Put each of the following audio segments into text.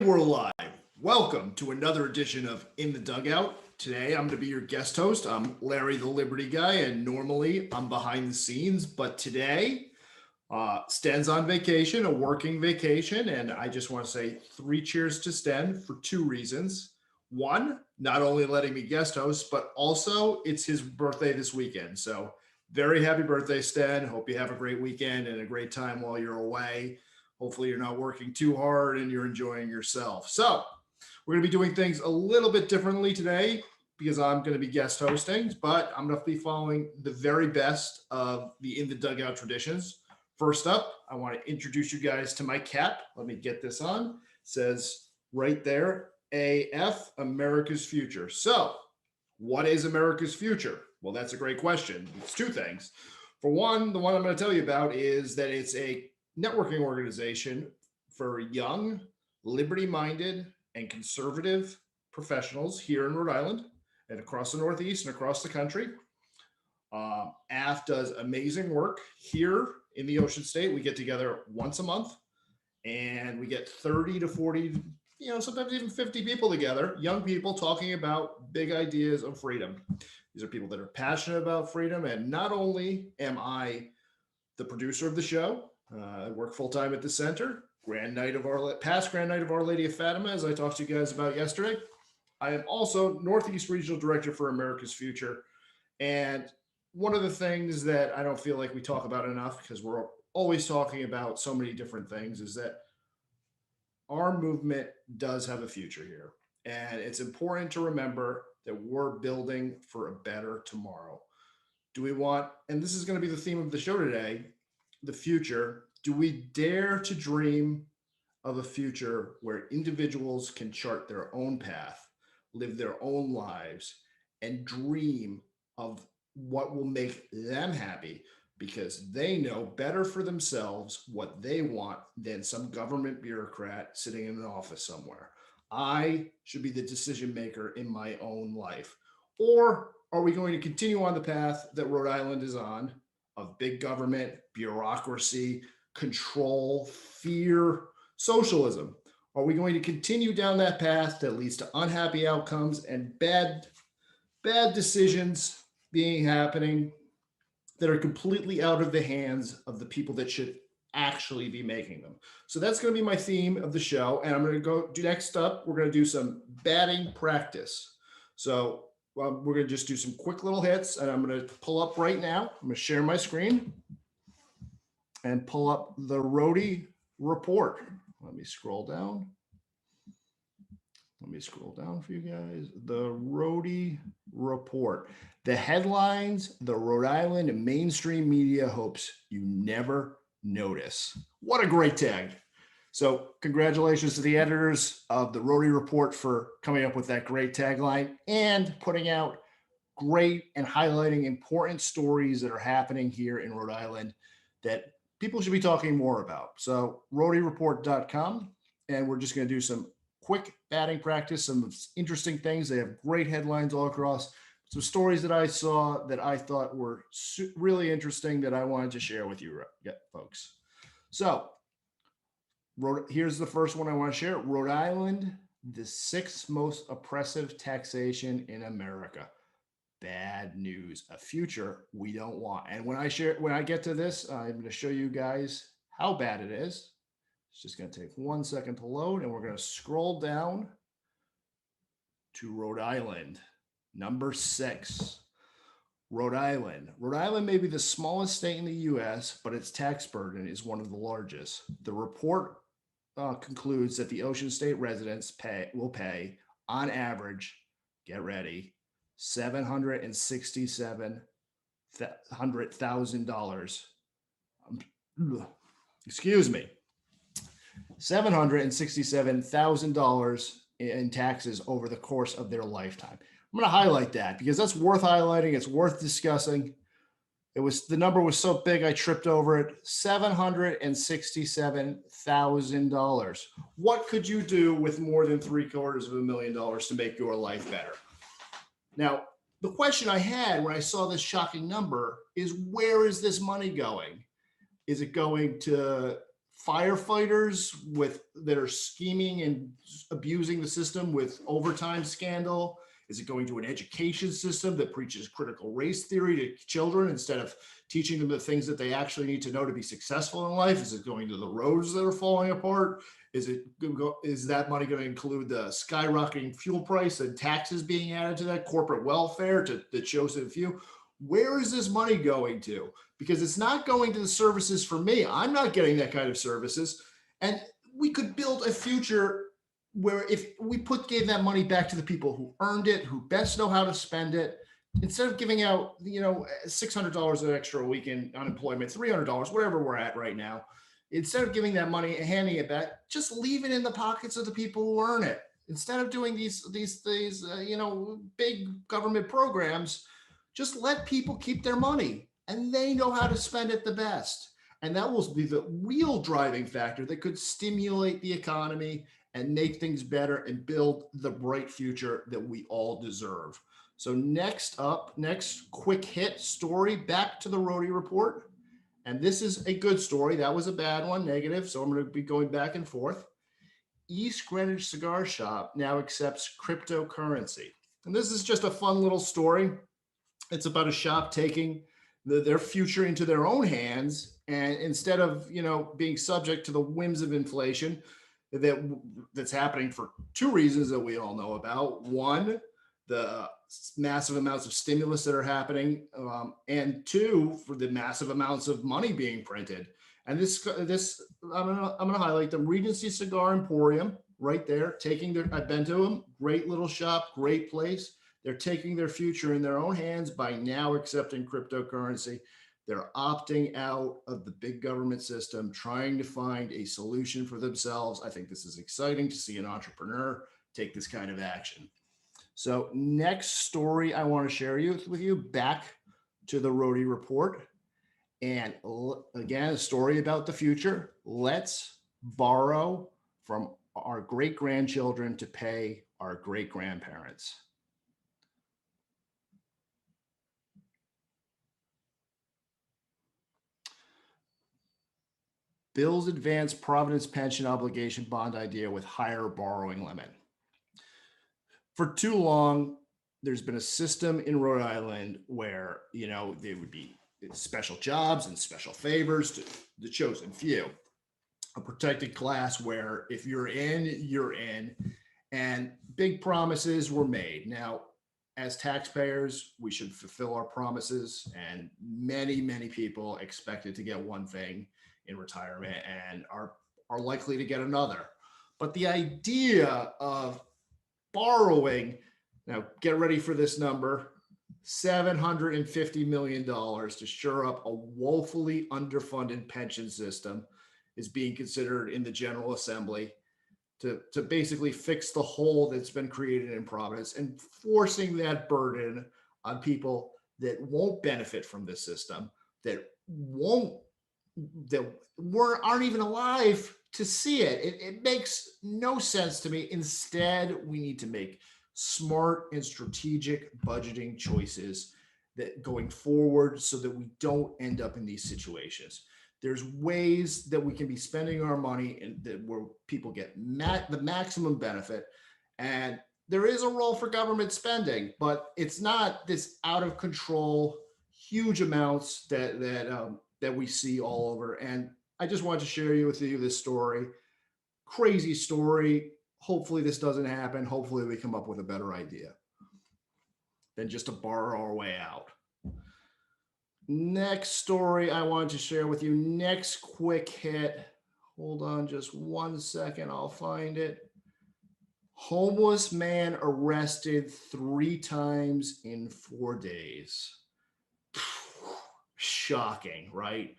We're live. Welcome to another edition of In the Dugout. Today, I'm going to be your guest host. I'm Larry the Liberty Guy, and normally I'm behind the scenes. But today, Sten's on vacation, a working vacation, and I just want to say three cheers to Sten for two reasons. One, not only letting me guest host, but also it's his birthday this weekend. So, very happy birthday, Sten. Hope you have a great weekend and a great time while you're away. Hopefully, you're not working too hard and you're enjoying yourself. So, we're going to be doing things a little bit differently today because I'm going to be guest hosting, but I'm going to be following the very best of the In the Dugout traditions. First up, I want to introduce you guys to my cap. Let me get this on. It says right there, AF, America's Future. So, what is America's future? Well, that's a great question. It's two things. For one, the one I'm going to tell you about is that it's a networking organization for young, liberty-minded, and conservative professionals here in Rhode Island and across the Northeast and across the country. AF does amazing work here in the Ocean State. We get together once a month and we get 30 to 40, sometimes even 50 people together, young people talking about big ideas of freedom. These are people that are passionate about freedom. And not only am I the producer of the show, I work full time at the center, past Grand Night of Our Lady of Fatima, as I talked to you guys about yesterday. I am also Northeast Regional Director for America's Future. And one of the things that I don't feel like we talk about enough, because we're always talking about so many different things, is that our movement does have a future here. And it's important to remember that we're building for a better tomorrow. Do we want, and this is going to be the theme of the show today, the future, do we dare to dream of a future where individuals can chart their own path, live their own lives, and dream of what will make them happy because they know better for themselves what they want than some government bureaucrat sitting in an office somewhere? I should be the decision maker in my own life. Or are we going to continue on the path that Rhode Island is on of big government, bureaucracy, control, fear, socialism? Are we going to continue down that path that leads to unhappy outcomes and bad decisions happening that are completely out of the hands of the people that should actually be making them? So that's going to be my theme of the show. And I'm going to next up, we're going to do some batting practice. So we're going to just do some quick little hits, and I'm going to pull up right now. I'm going to share my screen and pull up the Rhodey report. Let me scroll down. For you guys. The Rhodey report. The headlines the Rhode Island mainstream media hopes you never notice. What a great tag. So congratulations to the editors of the Rhodey report for coming up with that great tagline and putting out great and highlighting important stories that are happening here in Rhode Island that people should be talking more about. So rhodeyreport.com, and we're just going to do some quick batting practice, some interesting things. They have great headlines all across, some stories that I saw that I thought were really interesting that I wanted to share with you folks. So here's the first one I want to share. Rhode Island, the sixth most oppressive taxation in America. Bad news, a future we don't want. And when I get to this, I'm going to show you guys how bad it is. It's just going to take 1 second to load, and we're going to scroll down to Rhode Island, number 6. Rhode Island. Rhode Island may be the smallest state in the U.S., but its tax burden is one of the largest. The report concludes that the Ocean State residents will pay, on average, get ready, $767,000. Excuse me. $767,000 in taxes over the course of their lifetime. I'm going to highlight that because that's worth highlighting. It's worth discussing. The number was so big I tripped over it. $767,000. What could you do with more than $750,000 to make your life better? Now, the question I had when I saw this shocking number is, where is this money going? Is it going to firefighters that are scheming and abusing the system with overtime scandal? Is it going to an education system that preaches critical race theory to children instead of teaching them the things that they actually need to know to be successful in life? Is it going to the roads that are falling apart? Is that money going to include the skyrocketing fuel price and taxes being added to that, corporate welfare that shows a few? Where is this money going to? Because it's not going to the services for me. I'm not getting that kind of services. And we could build a future where if we gave that money back to the people who earned it, who best know how to spend it, instead of giving out, $600 an extra a week in unemployment, $300, whatever we're at right now, instead of giving that money and handing it back, just leave it in the pockets of the people who earn it. Instead of doing these big government programs, just let people keep their money and they know how to spend it the best. And that will be the real driving factor that could stimulate the economy and make things better and build the bright future that we all deserve. So next quick hit story, back to the Rhodey report. And this is a good story. That was a bad one, negative. So I'm going to be going back and forth. East Greenwich Cigar Shop now accepts cryptocurrency. And this is just a fun little story. It's about a shop taking their future into their own hands. And instead of, being subject to the whims of inflation that's happening for two reasons that we all know about. One, the massive amounts of stimulus that are happening, and two, for the massive amounts of money being printed. And this I'm gonna highlight the Regency Cigar Emporium right there. I've been to them. Great little shop, great place. They're taking their future in their own hands by now accepting cryptocurrency. They're opting out of the big government system, trying to find a solution for themselves. I think this is exciting to see an entrepreneur take this kind of action. So next story I want to share with you, back to the Rhodey report. And again, a story about the future. Let's borrow from our great-grandchildren to pay our great-grandparents. Bills advance Providence pension obligation bond idea with higher borrowing limit. For too long, there's been a system in Rhode Island where, there would be special jobs and special favors to the chosen few, a protected class where if you're in, you're in, and big promises were made. Now, as taxpayers, we should fulfill our promises, and many, many people expected to get one thing in retirement and are likely to get another. But the idea of borrowing, now get ready for this number, $750 million to shore up a woefully underfunded pension system is being considered in the General Assembly to basically fix the hole that's been created in Providence, and forcing that burden on people that won't benefit from this system, that aren't even alive to see it. It makes no sense to me. Instead, we need to make smart and strategic budgeting choices that going forward so that we don't end up in these situations. There's ways that we can be spending our money where people get the maximum benefit. And there is a role for government spending, but it's not this out of control, huge amounts that we see all over. And I just wanted to share with you this story. Crazy story. Hopefully this doesn't happen. Hopefully we come up with a better idea than just to borrow our way out. Next story I wanted to share with you. Next quick hit. Hold on just 1 second. I'll find it. Homeless man arrested 3 times in 4 days. Shocking, right?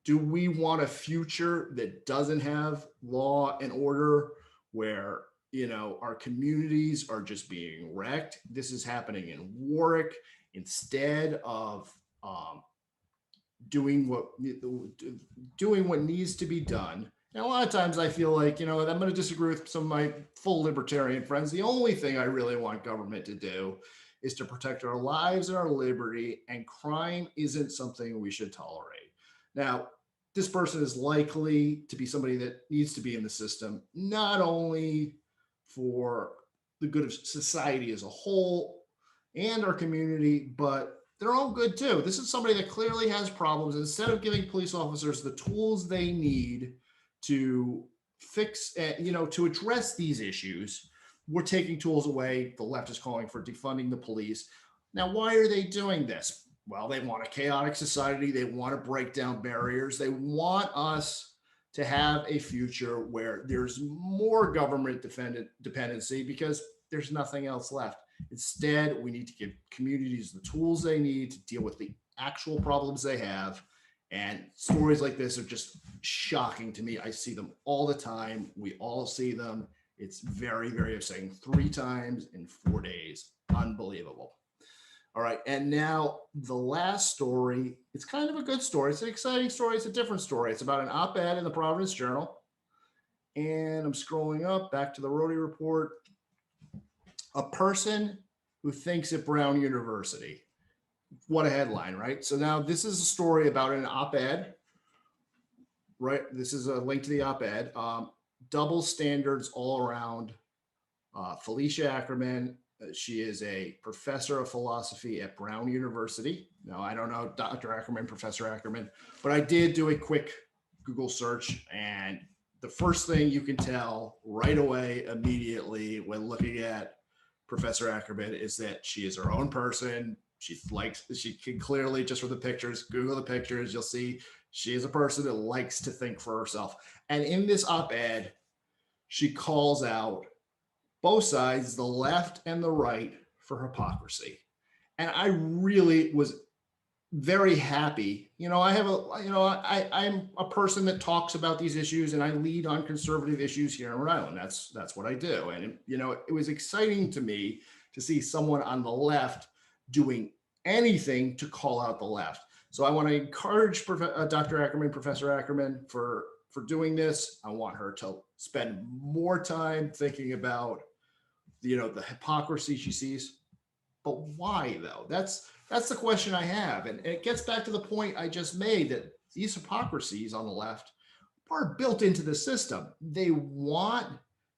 Do we want a future that doesn't have law and order, where our communities are just being wrecked? This is happening in Warwick. Instead of doing what needs to be done. And a lot of times I feel like, I'm going to disagree with some of my full libertarian friends. The only thing I really want government to do is to protect our lives and our liberty, and crime isn't something we should tolerate. Now, this person is likely to be somebody that needs to be in the system, not only for the good of society as a whole and our community, but their own good too. This is somebody that clearly has problems. Instead of giving police officers the tools they need to fix, to address these issues, we're taking tools away. The left is calling for defunding the police. Now, why are they doing this? Well, they want a chaotic society. They want to break down barriers. They want us to have a future where there's more government dependency because there's nothing else left. Instead, we need to give communities the tools they need to deal with the actual problems they have. And stories like this are just shocking to me. I see them all the time. We all see them. It's very, very upsetting. 3 times in 4 days. Unbelievable. All right. And now the last story, it's kind of a good story. It's an exciting story. It's a different story. It's about an op-ed in the Providence Journal. And I'm scrolling up back to the Rhodey report. A person who thinks at Brown University. What a headline, right? So now this is a story about an op-ed, right? This is a link to the op-ed. Double standards all around. Felicia Ackerman, she is a professor of philosophy at Brown University. Now, I don't know Dr. Ackerman, Professor Ackerman, but I did do a quick Google search, and the first thing you can tell right away, immediately, when looking at Professor Ackerman is that she is her own person. She can clearly, just from the pictures, Google the pictures, you'll see she is a person that likes to think for herself. And in this op-ed, she calls out both sides, the left and the right, for hypocrisy. And I really was very happy. I'm a person that talks about these issues, and I lead on conservative issues here in Rhode Island. That's what I do. And it was exciting to me to see someone on the left doing anything to call out the left. So I want to encourage Dr. Ackerman, Professor Ackerman, for doing this. I want her to spend more time thinking about the hypocrisy she sees. But why, though? That's the question I have. And it gets back to the point I just made, that these hypocrisies on the left are built into the system. They want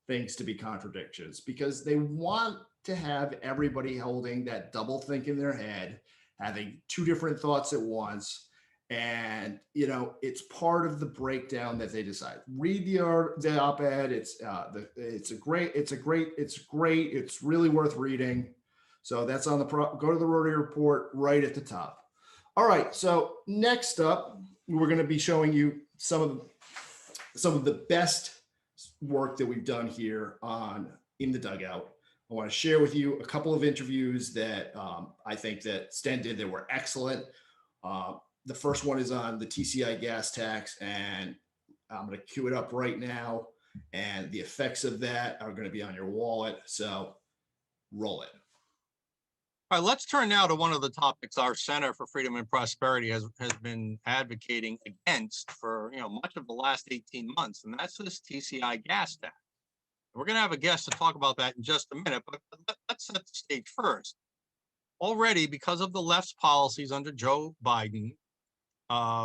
things to be contradictions because they want to have everybody holding that double think in their head, having 2 different thoughts at once. And it's part of the breakdown that they decide. Read the op-ed. It's great. It's really worth reading. So that's on go to the Rhodey report right at the top. All right. So next up, we're going to be showing you some of the best work that we've done here on In the Dugout. I want to share with you a couple of interviews that I think that Sten did that were excellent. The first one is on the TCI gas tax, and I'm going to cue it up right now. And the effects of that are going to be on your wallet. So roll it. All right, let's turn now to one of the topics our Center for Freedom and Prosperity has been advocating against for much of the last 18 months, and that's this TCI gas tax. We're going to have a guest to talk about that in just a minute, but let's set the stage first. Already, because of the left's policies under Joe Biden,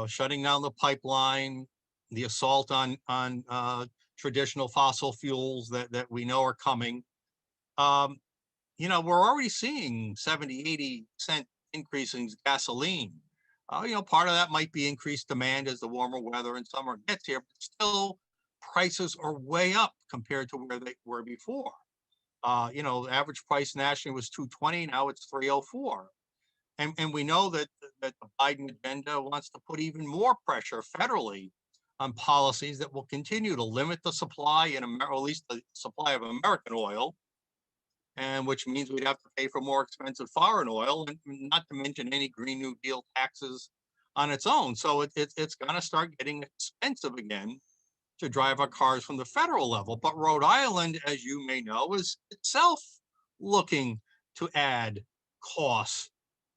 shutting down the pipeline, the assault on traditional fossil fuels that we know are coming, we're already seeing 70, 80% increase in gasoline. Part of that might be increased demand as the warmer weather in summer gets here, but still prices are way up compared to where they were before. The average price nationally was $2.20, now it's $3.04. And we know that the Biden agenda wants to put even more pressure federally on policies that will continue to limit the supply or at least the supply of American oil, and which means we'd have to pay for more expensive foreign oil, and not to mention any Green New Deal taxes on its own. So it's going to start getting expensive again to drive our cars from the federal level. But Rhode Island, as you may know, is itself looking to add costs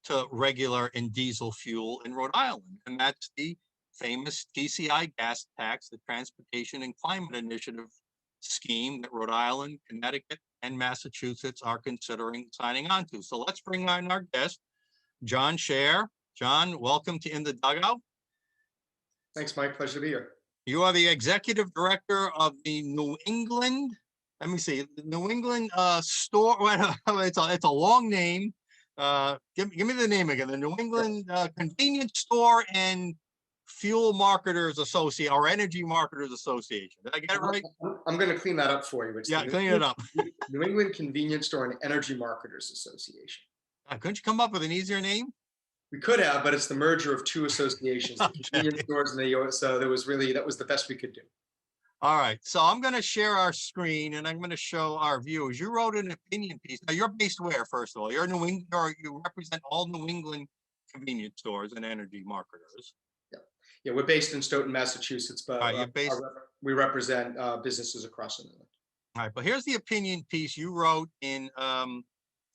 to regular and diesel fuel in Rhode Island. And that's the famous TCI gas tax, the Transportation and Climate Initiative scheme that Rhode Island, Connecticut, and Massachusetts are considering signing on to. So let's bring on our guest, John Scher. John, welcome to In the Dugout. Thanks, Mike. Pleasure to be here. You are the executive director of the New England, let me see, the New England store. It's a long name. Give me the name again. The New England Convenience Store and Fuel Marketers Association, or Energy Marketers Association. Did I get it right? I'm going to clean that up for you. It's Yeah, the clean it up. New England Convenience Store and Energy Marketers Association. Couldn't you come up with an easier name? We could have, but it's the merger of two associations, the Okay. convenience stores and so that was the best we could do. All right, so I'm going to share our screen and I'm going to show our viewers. You wrote an opinion piece. Now, you're based where, first of all? You're New England, or you represent all New England convenience stores and energy marketers. Yeah, we're based in Stoughton, Massachusetts, but All right, you're based. We represent businesses across New England. All right, but here's the opinion piece you wrote in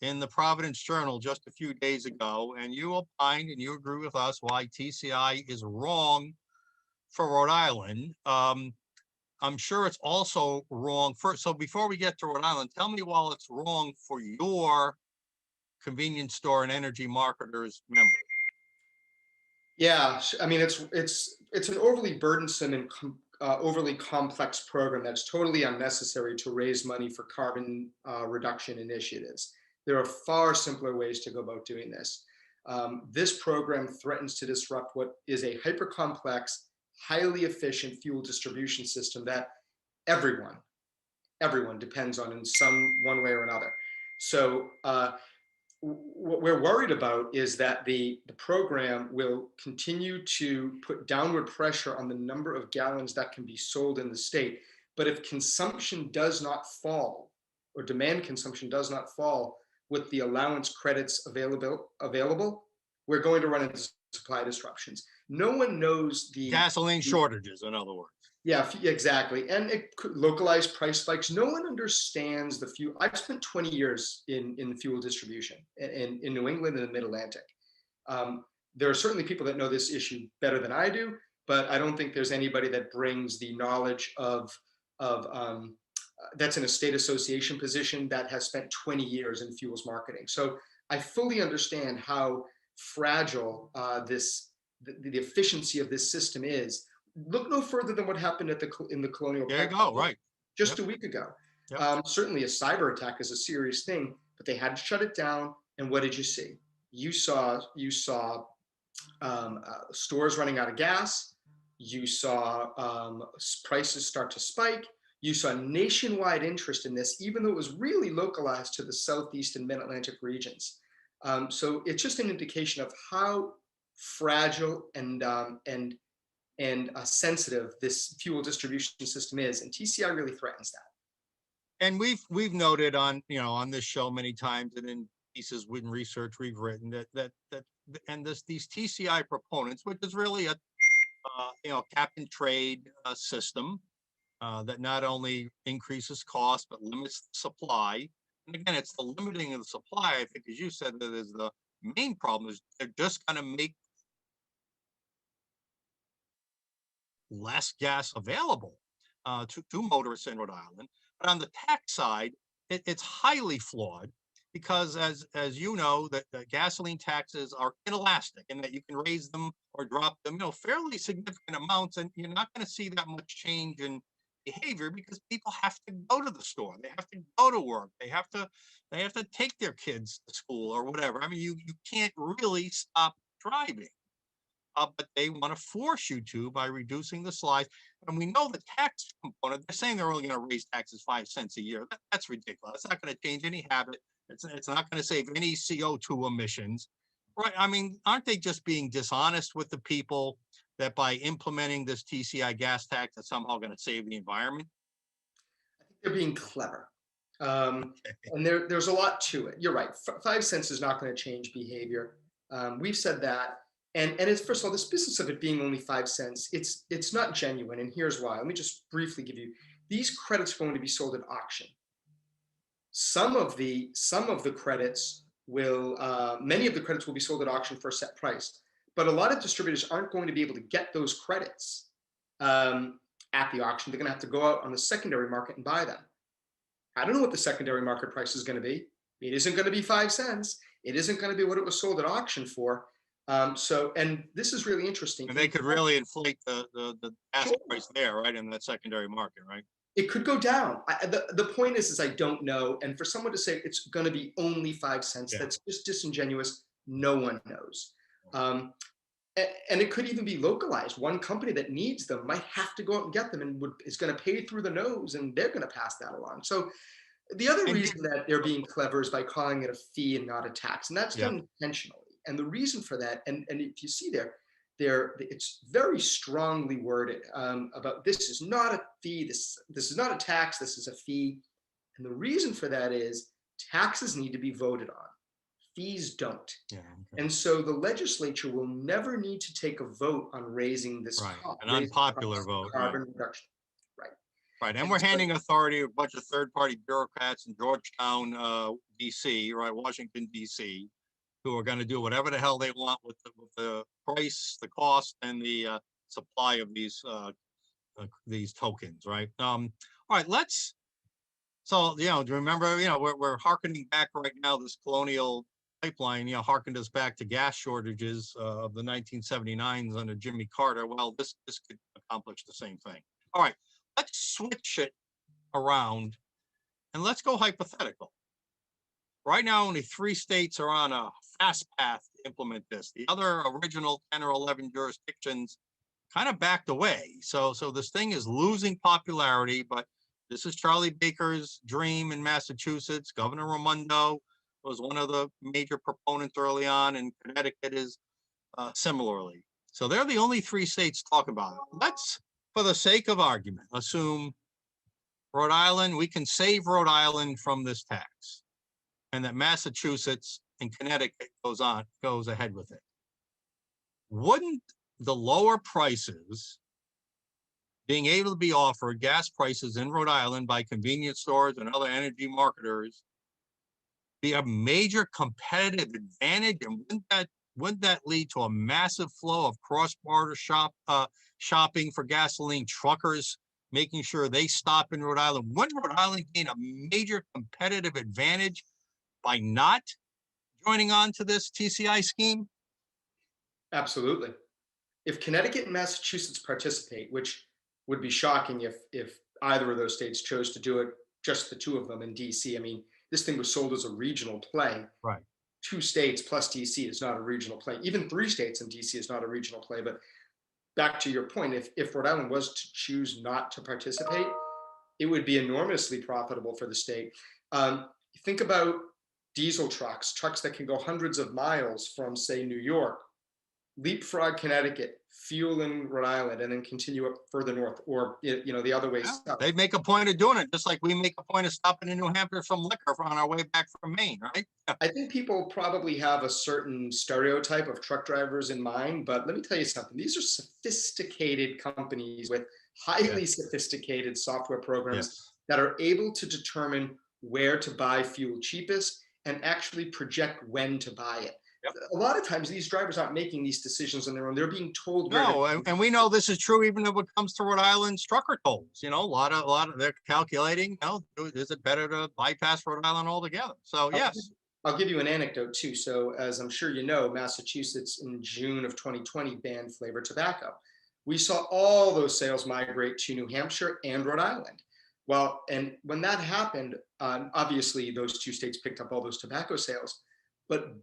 the Providence Journal just a few days ago, and you opined and you agree with us why TCI is wrong for Rhode Island. I'm sure it's also wrong for, so before we get to Rhode Island, tell me why it's wrong for your convenience store and energy marketers members. Yeah, I mean, it's an overly burdensome and overly complex program that's totally unnecessary to raise money for carbon reduction initiatives. There are far simpler ways to go about doing this. This program threatens to disrupt what is a hyper complex, highly efficient fuel distribution system that everyone depends on in one way or another. So what we're worried about is that the program will continue to put downward pressure on the number of gallons that can be sold in the state. But if consumption does not fall, or demand consumption does not fall with the allowance credits available, we're going to run into supply disruptions. No one knows the gasoline shortages, in other words. Yeah, exactly. And localized price spikes. No one understands the fuel. I've spent 20 years in fuel distribution in New England and the Mid-Atlantic. There are certainly people that know this issue better than I do, but I don't think there's anybody that brings the knowledge of that's in a state association position that has spent 20 years in fuels marketing. So I fully understand how fragile the efficiency of this system is. Look no further than what happened in the Colonial There you go, right. Just a week ago. Yep. Certainly a cyber attack is a serious thing, but they had to shut it down. And what did you see? You saw stores running out of gas. You saw prices start to spike. You saw nationwide interest in this, even though it was really localized to the Southeast and Mid-Atlantic regions. So it's just an indication of how fragile and sensitive this fuel distribution system is, and TCI really threatens that. And we've noted on this show many times, and in pieces in research we've written that these TCI proponents, which is really a cap and trade system that not only increases cost but limits supply. And again, it's the limiting of the supply. I think, as you said, that is the main problem. Is they're just going to make less gas available to motorists in Rhode Island. But on the tax side, it's highly flawed because, as you know, that gasoline taxes are inelastic and that you can raise them or drop them, fairly significant amounts, and you're not going to see that much change in behavior because people have to go to the store, they have to go to work, they have to take their kids to school or whatever. I mean, you can't really stop driving. But they want to force you to by reducing the slides. And we know the tax component, they're saying they're only going to raise taxes 5 cents a year. That's ridiculous. It's not going to change any habit. It's not going to save any CO2 emissions. Right? I mean, aren't they just being dishonest with the people that by implementing this TCI gas tax that's somehow going to save the environment? I think they're being clever. And there's a lot to it. You're right. 5 cents is not going to change behavior. We've said that. And it's, first of all, this business of it being only 5 cents, it's not genuine. And here's why. Let me just briefly give you, these credits are going to be sold at auction. Some of the credits will, many of the credits will be sold at auction for a set price. But a lot of distributors aren't going to be able to get those credits at the auction. They're going to have to go out on the secondary market and buy them. I don't know what the secondary market price is going to be. It isn't going to be 5 cents. It isn't going to be what it was sold at auction for. So, and this is really interesting. And they could really inflate the gas Sure. price there, right, in that secondary market, right? It could go down. The point is I don't know. And for someone to say it's going to be only 5 cents, Yeah. that's just disingenuous. No one knows. And it could even be localized. One company that needs them might have to go out and get them and is going to pay through the nose, and they're going to pass that along. So the other And reason that they're being clever is by calling it a fee and not a tax, and that's Yeah. done intentionally. And the reason for that, and if you see it's very strongly worded about this is not a fee, this is not a tax, this is a fee. And the reason for that is taxes need to be voted on, fees don't. Yeah, And so the legislature will never need to take a vote on raising this right, cost, an unpopular vote, right, carbon reduction. right. And And we're so- handing authority to a bunch of third-party bureaucrats in Georgetown, DC, right, Washington, DC, who are going to do whatever the hell they want with the price, the cost, and the supply of these tokens, right? All right, so, remember, we're hearkening back right now, this colonial pipeline, harkened us back to gas shortages of the 1979s under Jimmy Carter. Well, this could accomplish the same thing. All right, let's switch it around and let's go hypothetical. Right now, only 3 states are on a fast path to implement this. The other original 10 or 11 jurisdictions kind of backed away. So this thing is losing popularity, but this is Charlie Baker's dream in Massachusetts. Governor Raimondo was one of the major proponents early on, and Connecticut is similarly. So they're the only 3 states talking about it. Let's, for the sake of argument, assume Rhode Island, we can save Rhode Island from this tax, and that Massachusetts and Connecticut goes ahead with it. Wouldn't the lower prices being able to be offered, gas prices in Rhode Island by convenience stores and other energy marketers, be a major competitive advantage? And wouldn't that lead to a massive flow of cross-border shopping for gasoline truckers, making sure they stop in Rhode Island? Wouldn't Rhode Island gain a major competitive advantage by not joining on to this TCI scheme? Absolutely. If Connecticut and Massachusetts participate, which would be shocking if either of those states chose to do it, just the 2 of them in DC. I mean, this thing was sold as a regional play. Right. 2 states plus DC is not a regional play. Even 3 states in DC is not a regional play. But back to your point, if Rhode Island was to choose not to participate, it would be enormously profitable for the state. Think about diesel trucks that can go hundreds of miles from, say, New York, leapfrog Connecticut, fuel in Rhode Island, and then continue up further north, or the other way south. They make a point of doing it, just like we make a point of stopping in New Hampshire some liquor on our way back from Maine, right? I think people probably have a certain stereotype of truck drivers in mind, but let me tell you something. These are sophisticated companies with highly sophisticated software programs that are able to determine where to buy fuel cheapest and actually project when to buy it. A lot of times these drivers aren't making these decisions on their own. They're being told. And we know this is true even when it comes to Rhode Island's trucker tolls. A lot of they're calculating, is it better to bypass Rhode Island altogether? So yes. I'll give you an anecdote too. So as I'm sure you know, Massachusetts in June of 2020 banned flavored tobacco. We saw all those sales migrate to New Hampshire and Rhode Island. Well, and when that happened, obviously those 2 states picked up all those tobacco sales, but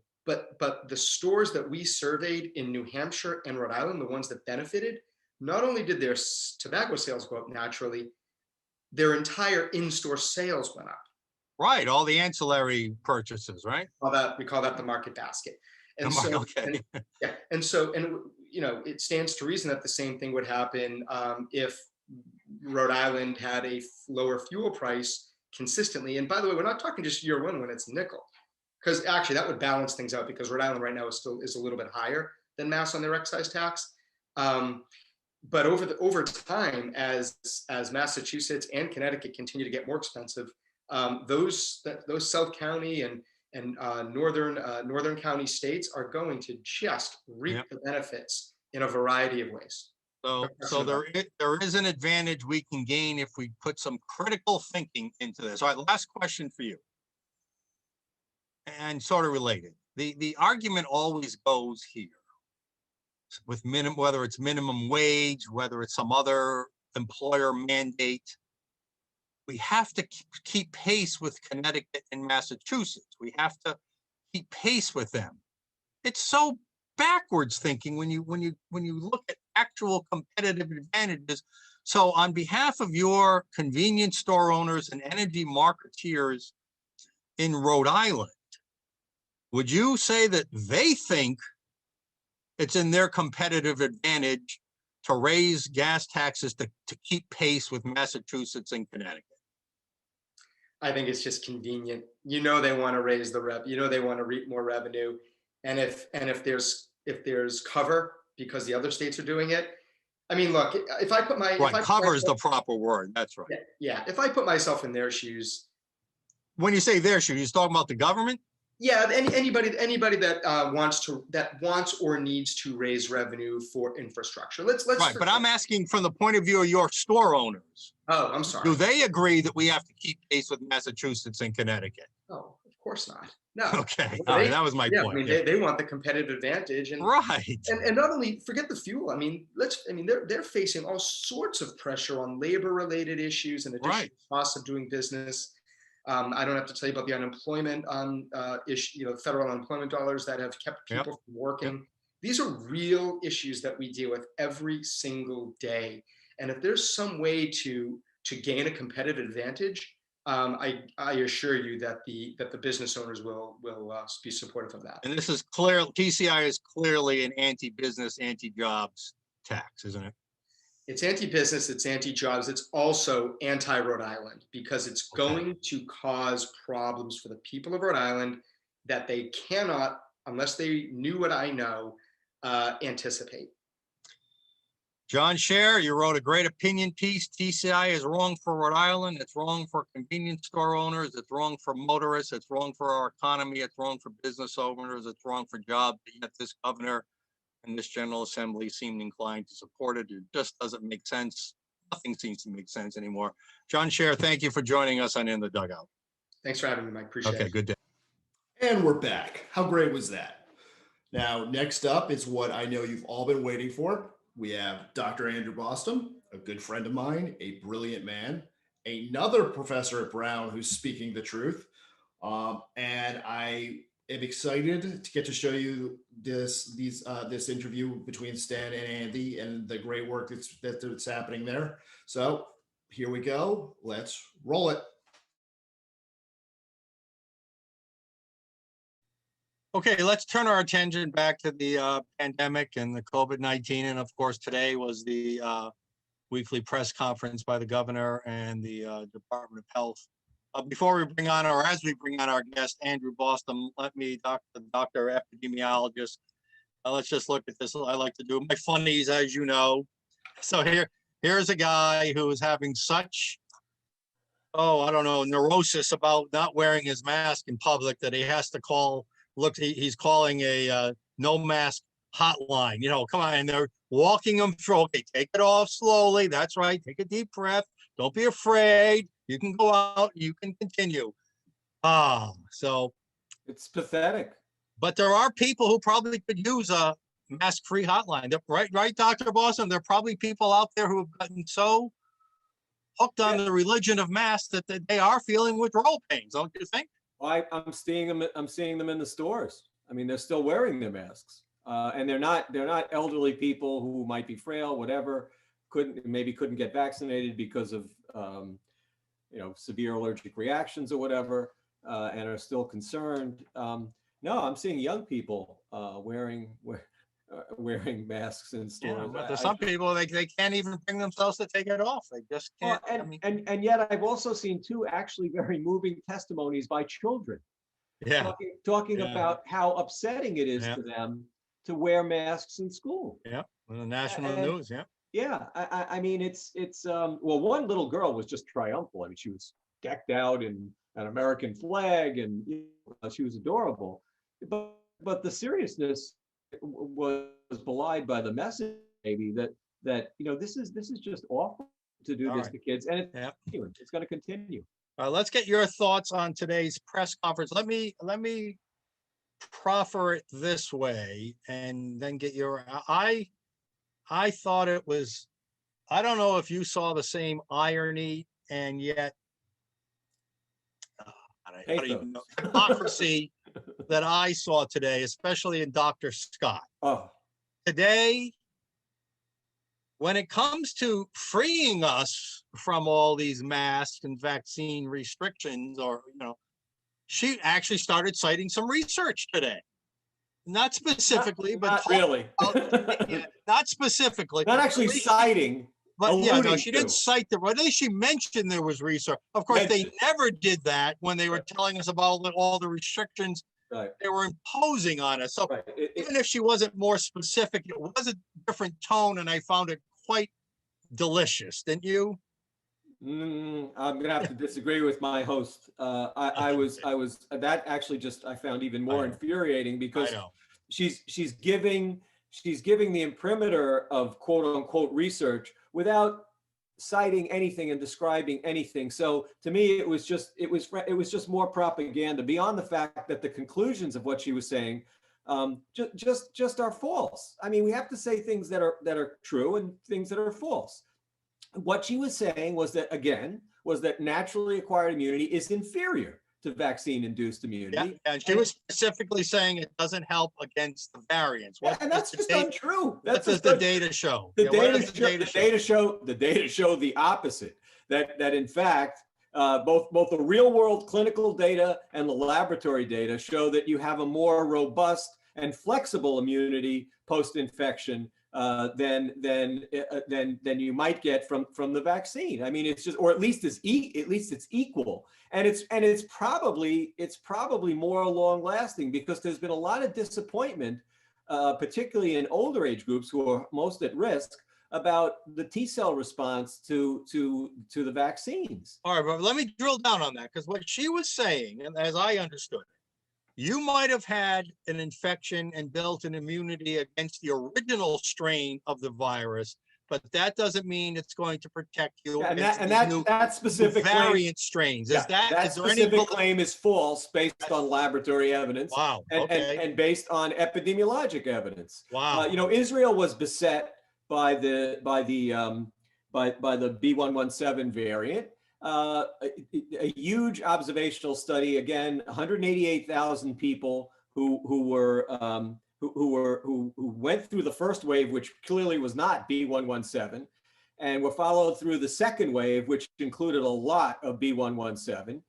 the stores that we surveyed in New Hampshire and Rhode Island, the ones that benefited, not only did their tobacco sales go up naturally, their entire in-store sales went up. Right, all the ancillary purchases, right? We call that the market basket. And it stands to reason that the same thing would happen if Rhode Island had a lower fuel price consistently. And by the way, we're not talking just year 1 when it's nickel, because actually that would balance things out, because Rhode Island right now is a little bit higher than Mass on their excise tax. But over time, as Massachusetts and Connecticut continue to get more expensive, those South County and northern county states are going to just reap the benefits in a variety of ways. So there is an advantage we can gain if we put some critical thinking into this. All right, last question for you, and sort of related. The argument always goes here. with whether it's minimum wage, whether it's some other employer mandate. We have to keep pace with Connecticut and Massachusetts. We have to keep pace with them. It's so backwards thinking when you look at actual competitive advantages. So on behalf of your convenience store owners and energy marketeers in Rhode Island, would you say that they think it's in their competitive advantage to raise gas taxes to keep pace with Massachusetts and Connecticut? I think it's just convenient. You know, they want to raise the rev. You know, they want to reap more revenue, and if there's cover because the other states are doing it. I mean, look, if I put my cover is the proper word. That's right. Yeah. If I put myself in their shoes. When you say their shoes, you're talking about the government? Yeah, anybody that wants or needs to raise revenue for infrastructure. Let's right. But I'm asking from the point of view of your store owners. Oh, I'm sorry. Do they agree that we have to keep pace with Massachusetts and Connecticut? Oh, of course not. No. Okay. All right. That was my point. I mean, they want the competitive advantage, and right. And not only forget the fuel. I mean, they're facing all sorts of pressure on labor-related issues and additional costs of doing business. I don't have to tell you about the unemployment issue, federal unemployment dollars that have kept people from working. Yep. These are real issues that we deal with every single day. And if there's some way to gain a competitive advantage, I assure you that the business owners will be supportive of that. And this is clear. TCI is clearly an anti-business, anti-jobs tax, isn't it? It's anti-business, it's anti-jobs, it's also anti-Rhode Island, because it's going to cause problems for the people of Rhode Island that they cannot, unless they knew what I know, anticipate. John Scher, you wrote a great opinion piece. TCI is wrong for Rhode Island. It's wrong for convenience store owners. It's wrong for motorists. It's wrong for our economy. It's wrong for business owners. It's wrong for jobs. Yet this governor and this General Assembly seemed inclined to support it. It just doesn't make sense. Nothing seems to make sense anymore. John Scher, thank you for joining us on In the Dugout. Thanks for having me, Mike. Appreciate it. Okay, good day. And we're back. How great was that? Now, next up is what I know you've all been waiting for. We have Dr. Andrew Bostom, a good friend of mine, a brilliant man, another professor at Brown who's speaking the truth. And I am excited to get to show you this interview between Sten and Andy and the great work that's happening there. So here we go. Let's roll it. Okay, let's turn our attention back to the pandemic and the COVID-19. And of course, today was the weekly press conference by the governor and the Department of Health. Before we bring on, or as we bring on our guest, Andrew Bostom, let me, Dr. Epidemiologist, let's just look at this. I like to do my funnies, as you know. So here's a guy who is having such, I don't know, neurosis about not wearing his mask in public that he has to call. Look, he's calling a no mask hotline. Come on, and they're walking him through. Okay, take it off slowly. That's right. Take a deep breath. Don't be afraid. You can go out. You can continue. So it's pathetic. But there are people who probably could use a mask-free hotline. Right, Dr. Bostom? There are probably people out there who have gotten so hooked on the religion of masks that they are feeling withdrawal pains. Don't you think? I'm seeing them in the stores. I mean, they're still wearing their masks, and they're not elderly people who might be frail, whatever, couldn't get vaccinated because of severe allergic reactions or whatever, and are still concerned. No, I'm seeing young people wearing masks in stores. Yeah, but there's some people they can't even bring themselves to take it off. They just can't. Well, and yet I've also seen two actually very moving testimonies by children. Yeah. Talking about how upsetting it is to them to wear masks in school. Yeah. On the national news. Yeah. Yeah. I mean, it's well, one little girl was just triumphal. I mean, she was decked out in an American flag, and she was adorable. But the seriousness was belied by the message, maybe that this is just awful to do this to kids, and it's going to continue. Let's get your thoughts on today's press conference. Let me proffer it this way and then get your, I thought it was, I don't know if you saw the same irony and yet, I don't even know, hypocrisy that I saw today, especially in Dr. Scott. Oh, Today, when it comes to freeing us from all these masks and vaccine restrictions, or, she actually started citing some research today. Not specifically, but not really. not specifically. Not actually At least citing. But yeah, no, alluding she didn't to. cite the, well, at least she mentioned there was research. Of course, they Mentioned. never did that when they were Right. telling us about all the restrictions Right. they were imposing on us. So Right. even if she wasn't more specific, it was a different tone, and I found it quite delicious, didn't you? I'm gonna have to disagree with my host. I was that actually just I found even more I know. infuriating I because know. she's giving the imprimatur of quote unquote research without citing anything and describing anything. So to me, it was just more propaganda beyond the fact that the conclusions of what she was saying just are false. I mean, we have to say things that are true and things that are false. What she was saying was that naturally acquired immunity is inferior to vaccine-induced immunity. Yeah, and she was specifically saying it doesn't help against the variants. Yeah, and that's just untrue. What does the data show? The Yeah, what data does the data show the opposite. That in fact, both the real world clinical data and the laboratory data show that you have a more robust and flexible immunity post-infection than you might get from the vaccine. I mean, it's just, or at least it's equal, and it's probably more long lasting because there's been a lot of disappointment, particularly in older age groups who are most at risk, about the T cell response to the vaccines. All right, but let me drill down on that, because what she was saying, and as I understood it, you might have had an infection and built an immunity against the original strain of the virus, but that doesn't mean it's going to protect you. Yeah, against that specific variant strains. Is that is there any specific claim is false based on laboratory evidence. Wow. And, Okay. and based on epidemiologic evidence. Wow. Israel was beset by the B117 variant. A huge observational study, again, 188,000 people who went through the first wave, which clearly was not B117, and were followed through the second wave, which included a lot of B117.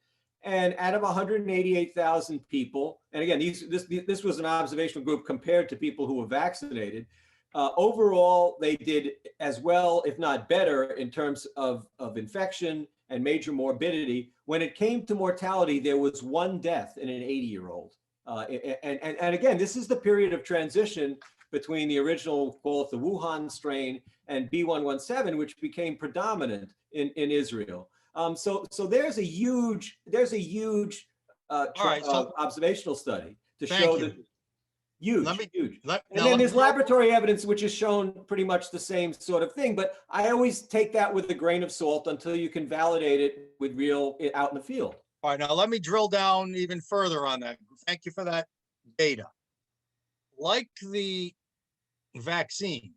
And out of 188,000 people, and again, this was an observational group compared to people who were vaccinated. Overall, they did as well, if not better, in terms of infection and major morbidity. When it came to mortality, there was one death in an 80-year-old. And again, this is the period of transition between the original, call it the Wuhan strain, and B117, which became predominant in Israel. So there's a huge observational study to show that. Huge. And then there's laboratory evidence which has shown pretty much the same sort of thing, but I always take that with a grain of salt until you can validate it with real out in the field. All right, now let me drill down even further on that. Thank you for that data. Like the vaccine,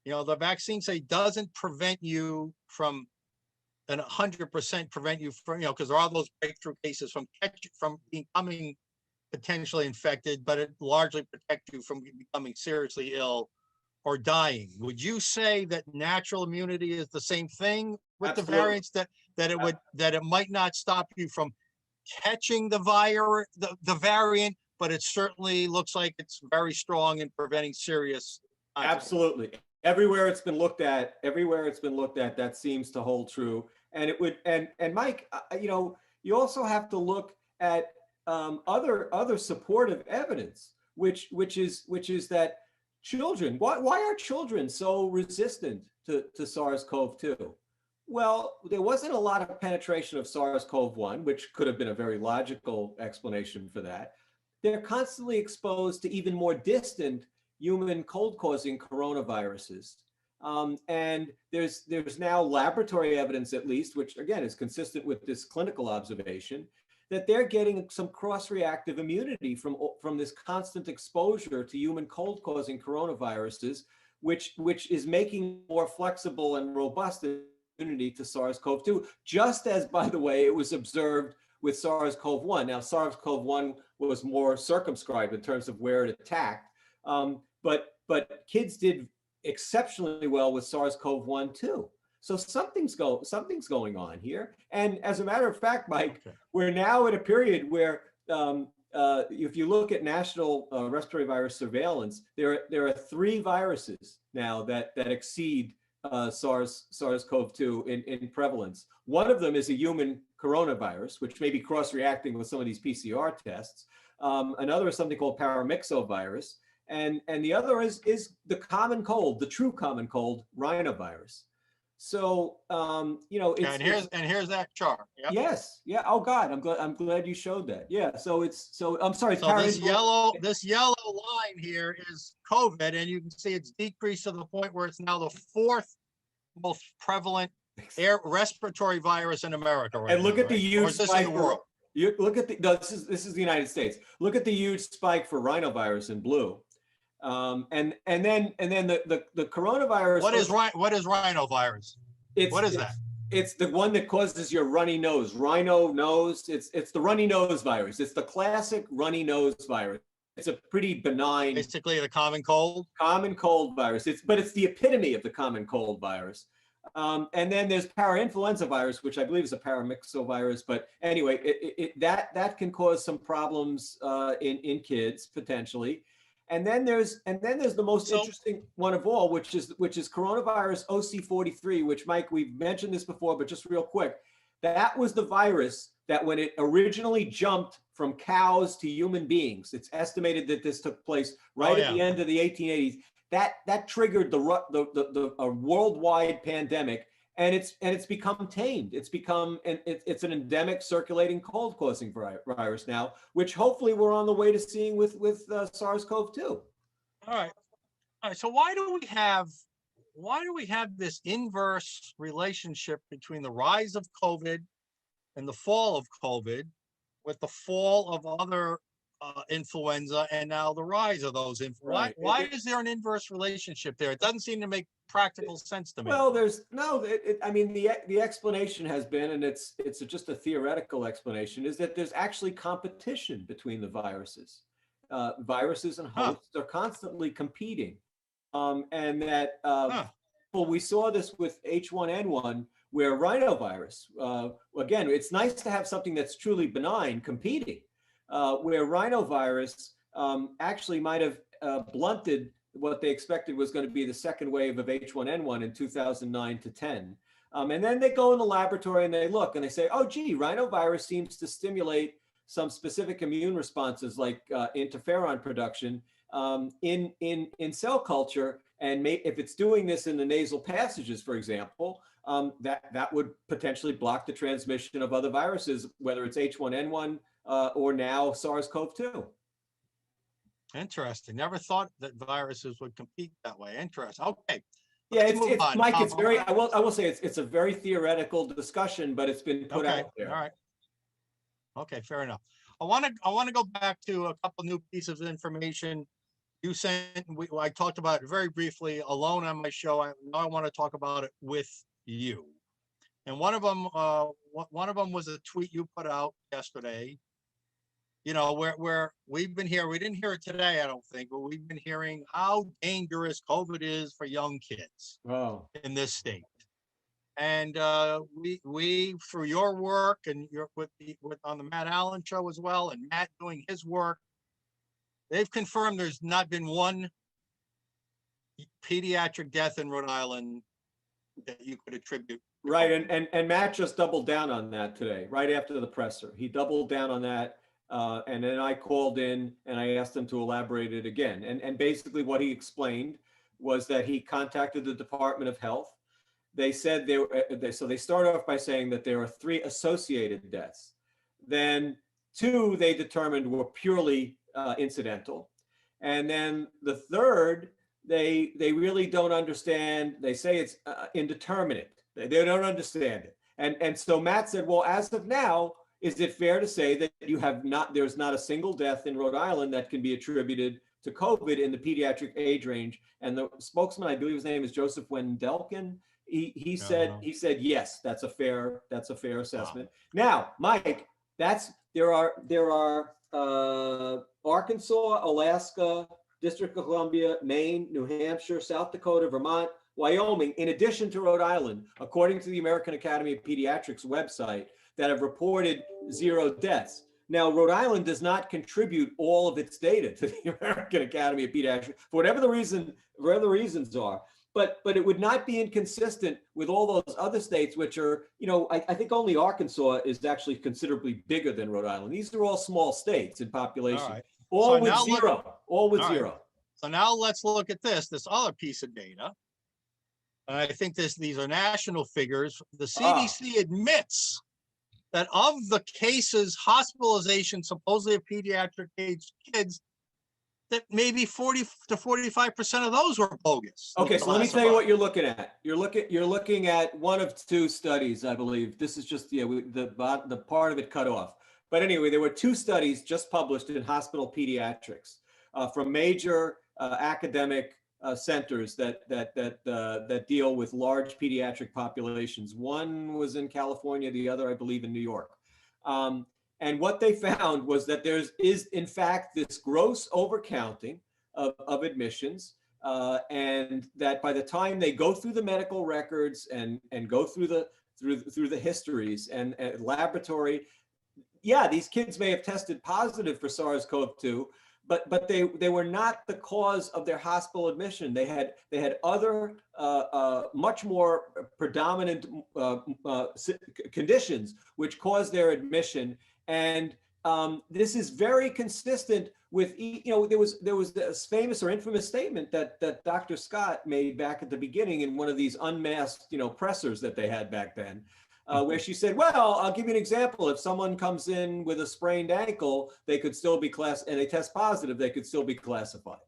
the vaccine say doesn't prevent you from, and 100% prevent you from, because there are those breakthrough cases from becoming potentially infected, but it largely protects you from becoming seriously ill or dying. Would you say that natural immunity is the same thing with Absolutely. the variants, that it might not stop you from catching the virus, the variant, but it certainly looks like it's very strong in preventing serious? Absolutely. Everywhere it's been looked at, that seems to hold true. And it would, and Mike, you also have to look at other supportive evidence, which is that children, why are children so resistant to SARS-CoV-2? Well, there wasn't a lot of penetration of SARS-CoV-1, which could have been a very logical explanation for that. They're constantly exposed to even more distant human cold-causing coronaviruses. And there's now laboratory evidence, at least, which again is consistent with this clinical observation, that they're getting some cross-reactive immunity from this constant exposure to human cold-causing coronaviruses, which is making more flexible and robust immunity to SARS-CoV-2, just as, by the way, it was observed with SARS-CoV-1. Now, SARS-CoV-1 was more circumscribed in terms of where it attacked, but kids did exceptionally well with SARS-CoV-1 too. So something's going on here. And as a matter of fact, Mike, we're now at a period where if you look at national respiratory virus surveillance, there are 3 viruses now that exceed SARS-CoV-2 in prevalence. One of them is a human coronavirus, which may be cross-reacting with some of these PCR tests. Another is something called paramyxovirus. And the other is the common cold, the true common cold, rhinovirus. So and here's that chart. Yep. Yes, yeah. Oh God, I'm glad you showed that. Yeah. I'm sorry. So this yellow line here is COVID, and you can see it's decreased to the point where it's now the 4th most prevalent respiratory virus in America. Right. And look now, at the right? huge Or is this spike in the world. You look at this is the United States. Look at the huge spike for rhinovirus in blue. And then the coronavirus. What is rhinovirus? What is that? It's the one that causes your runny nose. Rhino nose. It's the runny nose virus. It's the classic runny nose virus. It's a pretty benign. Basically, the common cold. Common cold virus. But it's the epitome of the common cold virus. And then there's parainfluenza virus, which I believe is a paramyxovirus. But anyway, that can cause some problems in kids potentially. And then there's the most interesting one of all, which is coronavirus OC43, which, Mike, we've mentioned this before, but just real quick, that was the virus that when it originally jumped from cows to human beings, it's estimated that this took place at the end of the 1880s. That triggered a worldwide pandemic, and it's become tamed. It's an endemic circulating cold-causing virus now, which hopefully we're on the way to seeing with SARS-CoV-2. All right. So why do we have this inverse relationship between the rise of COVID and the fall of COVID, with the fall of other influenza and now the rise of those influenza? Right. Why is there an inverse relationship there? It doesn't seem to make practical sense to me. Well, the explanation has been, and it's just a theoretical explanation, is that there's actually competition between the viruses. Viruses and hosts are constantly competing, and that well, we saw this with H1N1, where rhinovirus. Again, it's nice to have something that's truly benign competing. Where rhinovirus actually might have blunted what they expected was going to be the second wave of H1N1 in 2009 to 10. And then they go in the laboratory and they look and they say, oh, gee, rhinovirus seems to stimulate some specific immune responses like interferon production in cell culture. And if it's doing this in the nasal passages, for example, that would potentially block the transmission of other viruses, whether it's H1N1 or now SARS-CoV-2. Interesting. Never thought that viruses would compete that way. Interesting. Okay. Yeah, it's Mike. It's very. I will say it's a very theoretical discussion, but it's been put out there. All right. Okay, fair enough. I want to go back to a couple new pieces of information you sent. I talked about it very briefly alone on my show. Now I want to talk about it with you. And one of them was a tweet you put out yesterday. You know, where we've been here, we didn't hear it today, I don't think, but we've been hearing how dangerous COVID is for young kids in this state. And we through your work and your with on the Matt Allen show as well, and Matt doing his work, they've confirmed there's not been one pediatric death in Rhode Island that you could attribute. Right, and Matt just doubled down on that today, right after the presser. He doubled down on that. And then I called in and I asked him to elaborate it again. And basically what he explained was that he contacted the Department of Health. They said so they start off by saying that there are 3 associated deaths. Then 2 they determined were purely incidental. And then the 3rd, they really don't understand. They say it's indeterminate. They don't understand it. And so Matt said, well, as of now, is it fair to say that there's not a single death in Rhode Island that can be attributed to COVID in the pediatric age range? And the spokesman, I believe his name is Joseph Wendelken. He said yes, that's a fair assessment. Now, Mike, there are Arkansas, Alaska, District of Columbia, Maine, New Hampshire, South Dakota, Vermont, Wyoming, in addition to Rhode Island, according to the American Academy of Pediatrics website, that have reported 0 deaths. Now, Rhode Island does not contribute all of its data to the American Academy of Pediatrics for whatever the reasons are. But it would not be inconsistent with all those other states, which are, I think only Arkansas is actually considerably bigger than Rhode Island. These are all small states in population, all with zero. So now let's look at this other piece of data. I think these are national figures. The CDC admits that of the cases, hospitalization, supposedly of pediatric age kids, that maybe 40 to 45% of those were bogus. Okay, so let me tell you what you're looking at. You're looking at one of 2 studies, I believe. This is just the part of it cut off. But anyway, there were 2 studies just published in hospital pediatrics from major academic centers that deal with large pediatric populations. One was in California, the other, I believe, in New York. And what they found was that there is, in fact, this gross overcounting of admissions, and that by the time they go through the medical records and go through the histories and laboratory, these kids may have tested positive for SARS-CoV-2, but they were not the cause of their hospital admission. They had other much more predominant conditions which caused their admission. And this is very consistent with, there was this famous or infamous statement that Dr. Scott made back at the beginning in one of these unmasked, pressers that they had back then, where she said, well, I'll give you an example. If someone comes in with a sprained ankle, they could still be and they test positive, they could still be classified.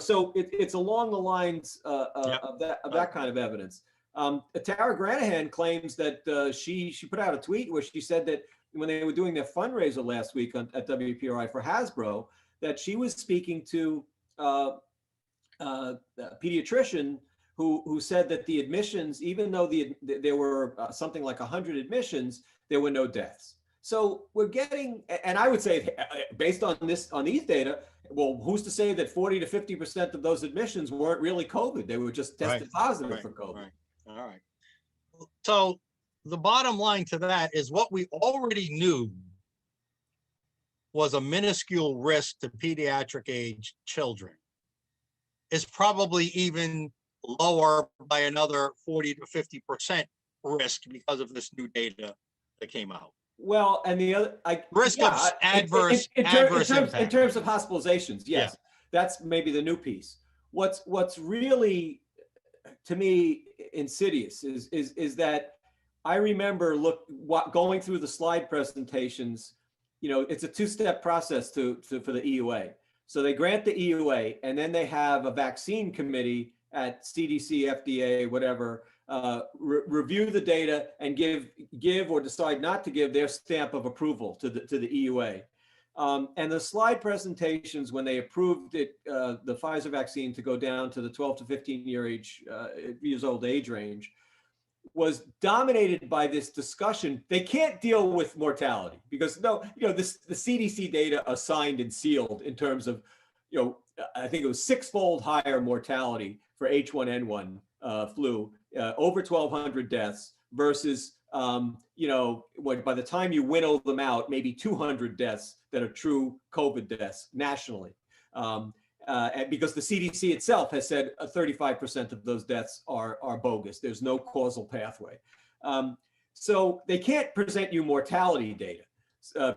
So it's along the lines of that kind of evidence. Tara Granahan claims that she put out a tweet where she said that when they were doing their fundraiser last week at WPRI for Hasbro, that she was speaking to a pediatrician who said that the admissions, even though there were something like 100 admissions, there were no deaths. So we're getting, and I would say, based on these data, well, who's to say that 40 to 50% of those admissions weren't really COVID? They were just tested positive for COVID. Right. All right. So the bottom line to that is what we already knew was a minuscule risk to pediatric age children is probably even lower by another 40 to 50% risk because of this new data that came out. Well, and the other risk of adverse impact. In terms of hospitalizations, yes, that's maybe the new piece. What's really, to me, insidious is that I remember going through the slide presentations. It's a 2-step process for the EUA. So they grant the EUA, and then they have a vaccine committee at CDC, FDA, whatever, review the data and give or decide not to give their stamp of approval to the EUA. And the slide presentations, when they approved it, the Pfizer vaccine to go down to the 12 to 15 years old age range, was dominated by this discussion. They can't deal with mortality because the CDC data are signed and sealed in terms of, I think it was 6-fold higher mortality for H1N1 flu, over 1,200 deaths versus, by the time you winnow them out, maybe 200 deaths that are true COVID deaths nationally. And because the CDC itself has said 35% of those deaths are bogus. There's no causal pathway. So they can't present you mortality data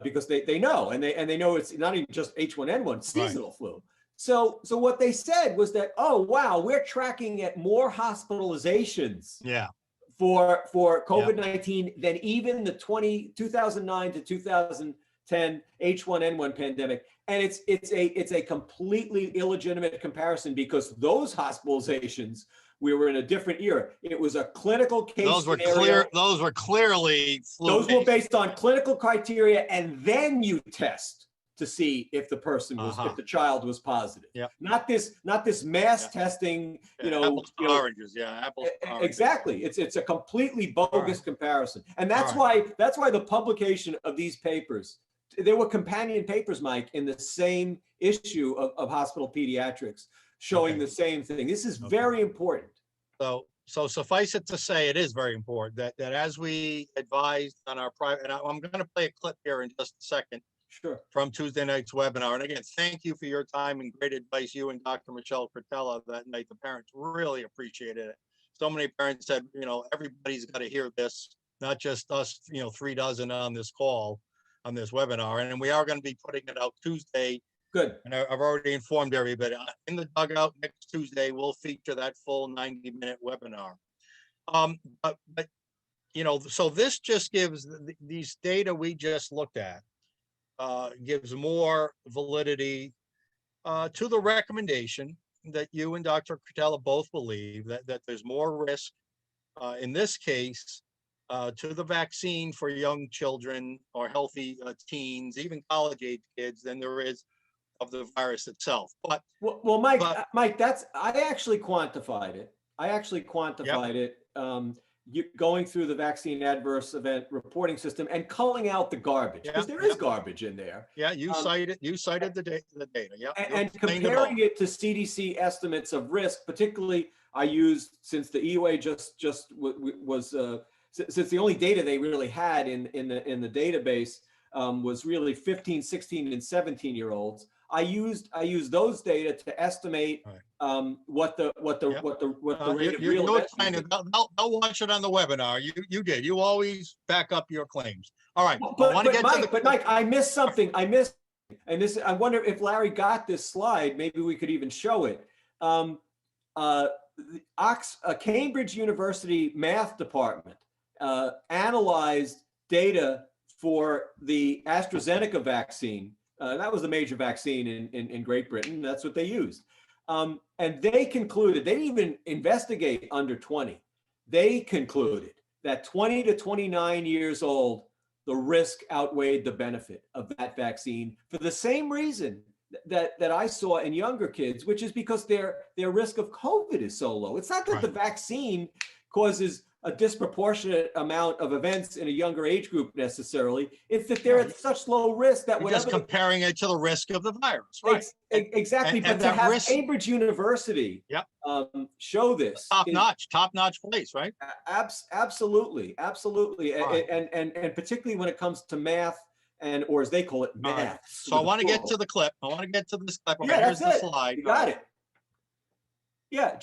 because they know, and they know it's not even just H1N1, seasonal flu. So what they said was that, oh, wow, we're tracking at more hospitalizations for COVID-19 than even the 2009 to 2010 H1N1 pandemic. And it's a completely illegitimate comparison because those hospitalizations We were in a different era. It was a clinical case Those were scenario. those were clearly flu Those were cases. based on clinical criteria, and then you test to see if the person was, if the child was positive. Yeah. Not this mass testing, Apples to oranges. Yeah, apples to oranges. Exactly. It's a completely bogus comparison. And that's All why the publication of these papers, there were companion papers, Mike, in the same issue of Hospital Pediatrics showing the same thing. This is very important. So suffice it to say, it is very important that as we advised on our private, and I'm going to play a clip here in just a second. Sure. From Tuesday night's webinar. And again, thank you for your time and great advice, you and Dr. Michelle Cretella that night. The parents really appreciated it. So many parents said, everybody's got to hear this, not just us, 3 dozen on this call, on this webinar. And we are going to be putting it out Tuesday. Good. And I've already informed everybody in the Dugout next Tuesday, we'll feature that full 90-minute webinar. But so this just gives these data we just looked at, gives more validity to the recommendation that you and Dr. Cretella both believe that there's more risk in this case to the vaccine for young children or healthy teens, even college-age kids, than there is of the virus itself. But well, Mike, I actually quantified it. You going through the vaccine adverse event reporting system and culling out the garbage, because there is garbage in there. Yeah, you cited the data. Yeah, and comparing it to CDC estimates of risk. Particularly, I used, since the EUA since the only data they really had in the database was really 15, 16, and 17-year-olds. I used those data to estimate what the rate of real events. They'll watch it on the webinar. You did. You always back up your claims. All right. But Mike, I missed something. And this, I wonder if Larry got this slide. Maybe we could even show it. Cambridge University math department analyzed data for the AstraZeneca vaccine. That was the major vaccine in Great Britain. That's what they used. And they concluded, they didn't even investigate under 20. They concluded that 20 to 29 years old, the risk outweighed the benefit of that vaccine for the same reason that I saw in younger kids, which is because their risk of COVID is so low. It's not that the vaccine causes a disproportionate amount of events in a younger age group necessarily. It's that they're at such low risk that we're just comparing it to the risk of the virus, right? Exactly. But to have Cambridge University show this top notch place, right? Absolutely. And particularly when it comes to math, or as they call it, math. Right. So I want to get to the clip. This clip. Okay, here's the slide. You got it. Yeah,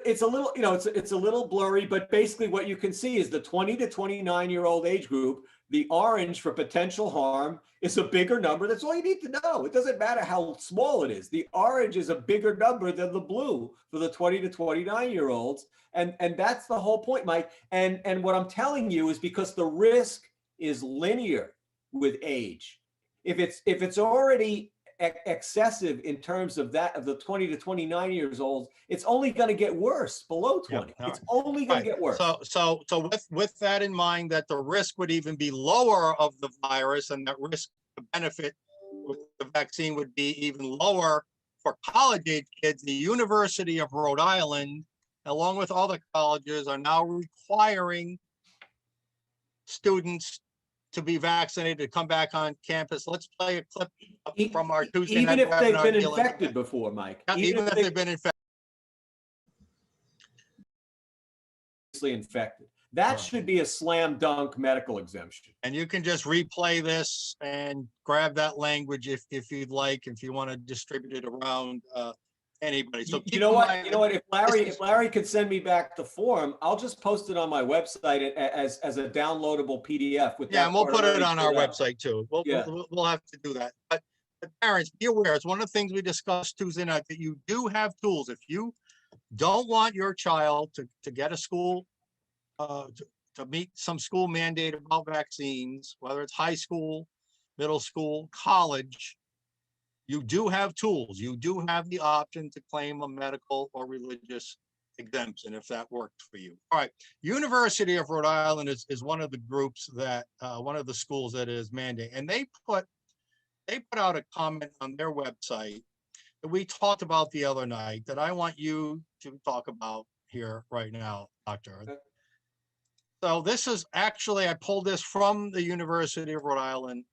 it's a little, it's a little blurry, but basically what you can see is the 20 to 29-year-old age group. The orange for potential harm is a bigger number. That's all you need to know. It doesn't matter how small it is. The orange is a bigger number than the blue for the 20 to 29-year-olds. And that's the whole point, Mike. And what I'm telling you is because the risk is linear with age. If it's already excessive in terms of the 20 to 29 years old, it's only going to get worse below 20. It's only going to get worse. So with that in mind, that the risk would even be lower of the virus, and that risk benefit with the vaccine would be even lower for college age kids. The University of Rhode Island, along with all the colleges, are now requiring students to be vaccinated to come back on campus. Let's play a clip from our Tuesday night webinar. Even if they've been infected before, Mike. Even if they've been infected. Infected. That should be a slam dunk medical exemption. And you can just replay this and grab that language if you'd like, if you want to distribute it around anybody. So you know what? If Larry could send me back the form, I'll just post it on my website as a downloadable PDF. And we'll put it on our website too. We'll have to do that. But parents, be aware. It's one of the things we discussed Tuesday night, that you do have tools. If you don't want your child to get a school, to meet some school mandate about vaccines, whether it's high school, middle school, college, you do have tools. You do have the option to claim a medical or religious exemption if that works for you. All right, University of Rhode Island is one of the groups that, one of the schools that is mandating, and they put out a comment on their website that we talked about the other night that I want you to talk about here right now, Doctor. Okay. So this is actually, I pulled this from the University of Rhode Island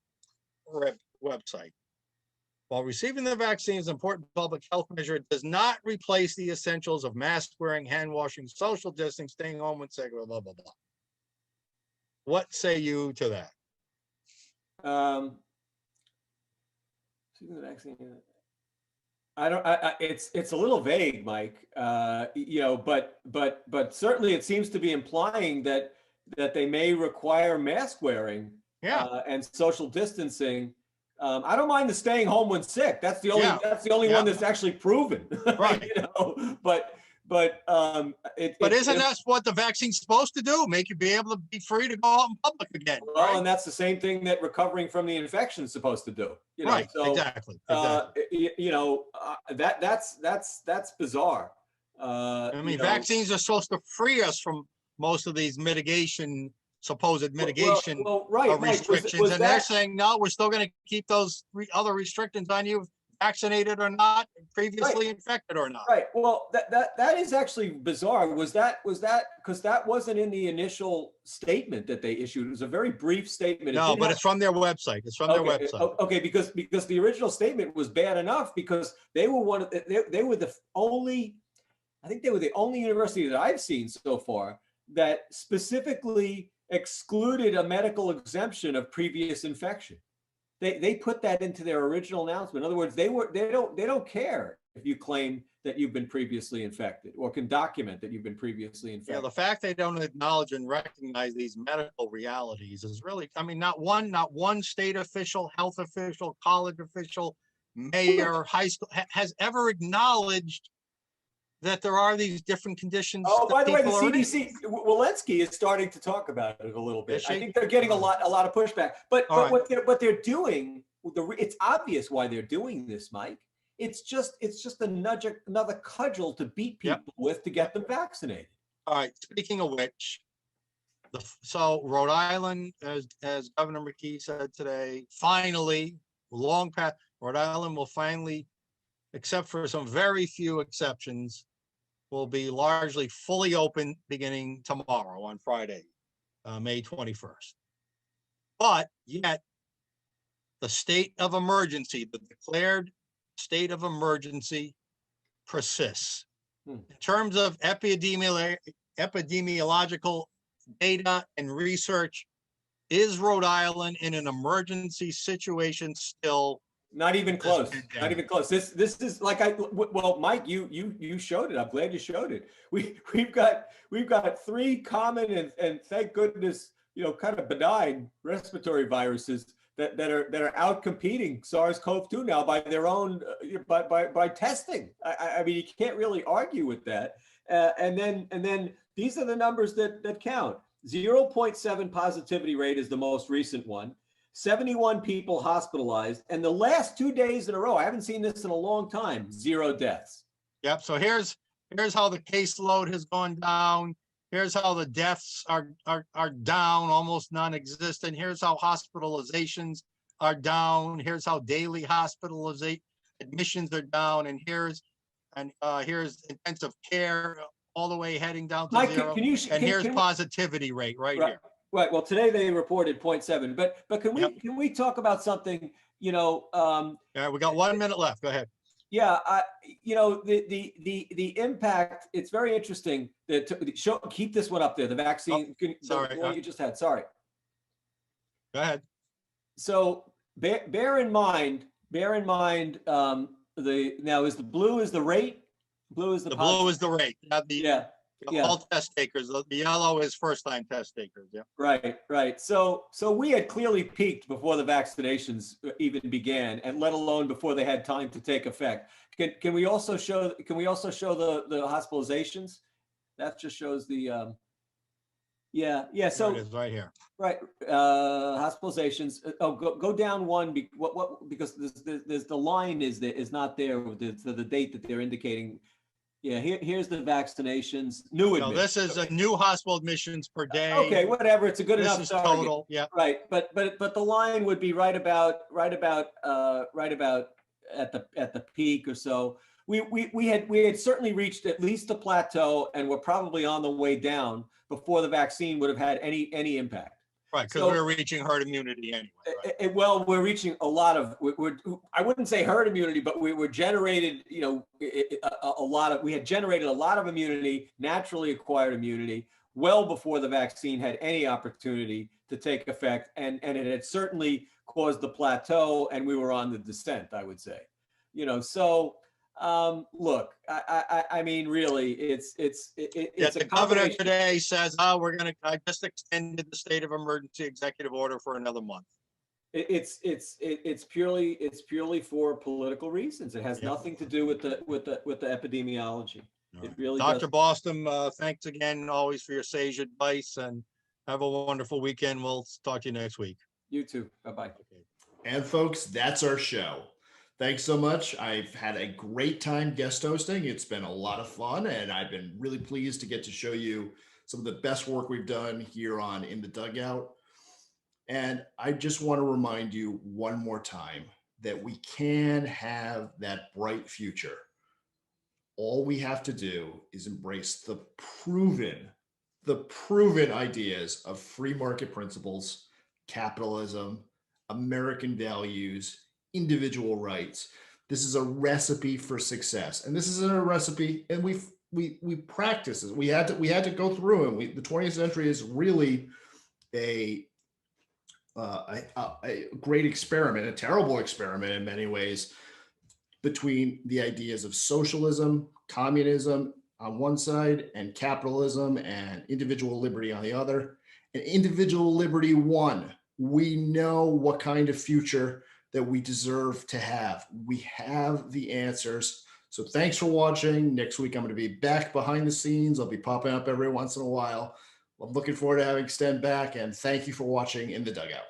website. While receiving the vaccine is an important public health measure, it does not replace the essentials of mask wearing, hand washing, social distancing, staying home when sick, blah, blah, blah, blah. What say you to that? The vaccine. It's a little vague, Mike. But certainly it seems to be implying that they may require mask wearing, and social distancing. I don't mind the staying home when sick. That's the only one that's actually proven. Right. But isn't that what the vaccine's supposed to do? Make you be able to be free to go out in public again. Well, right? And that's the same thing that recovering from the infection is supposed to do. Right. So, exactly. That's bizarre. Vaccines are supposed to free us from most of these supposed mitigation restrictions, and they're saying no, we're still going to keep those other restrictions on you, vaccinated or not, previously infected or not. Right. Well, that is actually bizarre. Was that because that wasn't in the initial statement that they issued? It was a very brief statement. No, but it's from their website. It's from their website. Okay, because the original statement was bad enough because they were they were the only, I think they were the only university that I've seen so far that specifically excluded a medical exemption of previous infection. They put that into their original announcement. In other words, they don't care if you claim that you've been previously infected or can document that you've been previously infected. Yeah, the fact they don't acknowledge and recognize these medical realities is really, not one state official, health official, college official, mayor, high school has ever acknowledged that there are these different conditions. Oh, by the way, the CDC, Walensky is starting to talk about it a little bit. I think they're getting a lot of pushback. But what they're doing, it's obvious why they're doing this, Mike. It's just another cudgel to beat people with to get them vaccinated. All right. Speaking of which, so Rhode Island, as Governor McKee said today, finally, long past, Rhode Island will finally, except for some very few exceptions, will be largely fully open beginning tomorrow on Friday, May 21st. But yet, the state of emergency, the declared state of emergency persists. In terms of epidemiological data and research, is Rhode Island in an emergency situation still? Not even close. Not even close. This is like Mike, you showed it. I'm glad you showed it. We've got 3 common and thank goodness, kind of benign respiratory viruses that are out competing SARS-CoV-2 now by their own by testing. I mean, you can't really argue with that. And then these are the numbers that count. 0.7 positivity rate is the most recent one. 71 people hospitalized, and the last 2 days in a row, I haven't seen this in a long time, 0 deaths. Yep. So here's how the caseload has gone down. Here's how the deaths are down, almost non-existent. Here's how hospitalizations are down. Here's how daily admissions are down, and here's intensive care all the way heading down to Mike, 0. Here's positivity rate right here. Right. Well, today they reported 0.7, but can we talk about something? Yeah, we got 1 minute left. Go ahead. Yeah, the impact. It's very interesting. Keep this one up there. The vaccine. Sorry, the one you just had. Sorry. Go ahead. So bear in mind. Now is the blue is the rate. Blue is the blue is the rate. All test takers. The yellow is first-time test takers. Yeah. Right. So we had clearly peaked before the vaccinations even began, and let alone before they had time to take effect. Can we also show the hospitalizations? That just shows the. So there it is right here. Right. Hospitalizations. Go down one. Because there's the line is not there. The date that they're indicating. Yeah, here's the vaccinations, new No, admissions. this is a new hospital admissions per day. Okay, whatever. It's a good This enough is target. total, yeah. Right, but the line would be right about at the peak or so. We had certainly reached at least a plateau, and we're probably on the way down before the vaccine would have had any impact. Right, because So- we're reaching herd immunity anyway. Right? Well, we're reaching a lot of, I wouldn't say herd immunity, but we were generated, we had generated a lot of immunity, naturally acquired immunity, well before the vaccine had any opportunity to take effect. And it had certainly caused the plateau, and we were on the descent, I would say. Look, I mean, really, it's Yet a the governor combination. today says, I just extended the state of emergency executive order for another month. It's purely for political reasons. It has Yeah. nothing to do with the epidemiology. It really Dr. does. Bostom, thanks again always for your sage advice, and have a wonderful weekend. We'll talk to you next week. You too. Bye-bye. And folks, that's our show. Thanks so much. I've had a great time guest hosting. It's been a lot of fun, and I've been really pleased to get to show you some of the best work we've done here on In the Dugout. And I just want to remind you one more time that we can have that bright future. All we have to do is embrace the proven ideas of free market principles, capitalism, American values, individual rights. This is a recipe for success, and this isn't a recipe. And we practice it. We had to go through, and the 20th century is really a great experiment, a terrible experiment in many ways, between the ideas of socialism, communism on one side, and capitalism and individual liberty on the other. And individual liberty won. We know what kind of future that we deserve to have. We have the answers. So thanks for watching. Next week, I'm going to be back behind the scenes. I'll be popping up every once in a while. I'm looking forward to having Sten back, and thank you for watching In the Dugout.